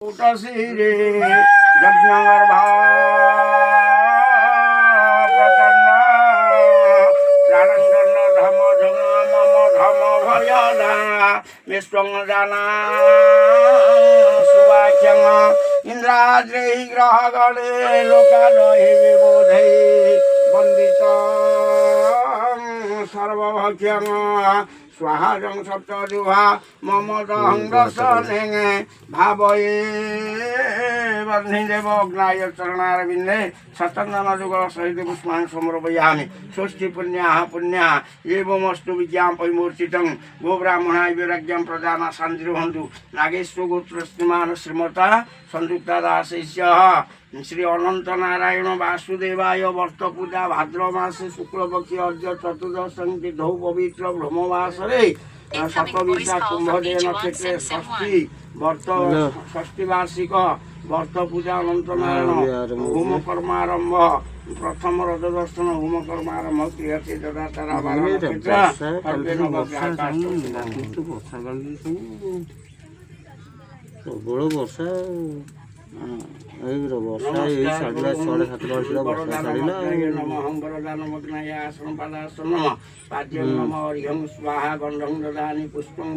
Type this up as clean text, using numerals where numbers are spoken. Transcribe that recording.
कुटशिरे यज्ञगर्भा प्रचण्ड प्राणङ्गन धम झङ मम धम भयदा विश्वं जाना सुवाक्यं इन्द्राद्रै ग्रहगणे लोकादहि विबोधै वन्दितं सर्वभक्ष्यं स्वाहाजं सप्तजुहा मम दहं दशनेङ्गे भावये बन्धिदेव अग्नाय चरणारविन्दे सतन्दनजुगल सहित पुष्पाणि समर्पयामि स्वस्ति पुण्याः पुण्याः एवमस्तु विद्यां परिमूर्तितं गोब्राह्मणाय वैराग्यं प्रदान शान्तिर्भवन्तु नागेश्वर गोत्र श्रीमान श्रीमता संयुक्ता दासस्य श्री अनंत नारायण वासुदेवाय वर्त पूजा भाद्र मासे शुक्लपक्ष अर्घ्य चतुर्दशं तिथौ पवित्र ब्रह्मवासरे शतविशा कुंभदे नक्षत्रे षष्ठी वर्त षष्ठी वार्षिक वर्त पूजा अनंत नारायण होम कर्मारंभ प्रथम रज दर्शन होम कर्मारंभ क्रियते तदा तारा बार नक्षत्र कल्पेन প্রবল বর্ষা এই বর্ষা এই সাড়ে 7:30 ছিল বর্ষা ছাড়িলা নমঃ বরদানমগ্নায় আসন পাদাসন নমঃ পাদ্যং নমঃ অর্ঘ্যং স্বাহা গন্ধং দদানি পুষ্পং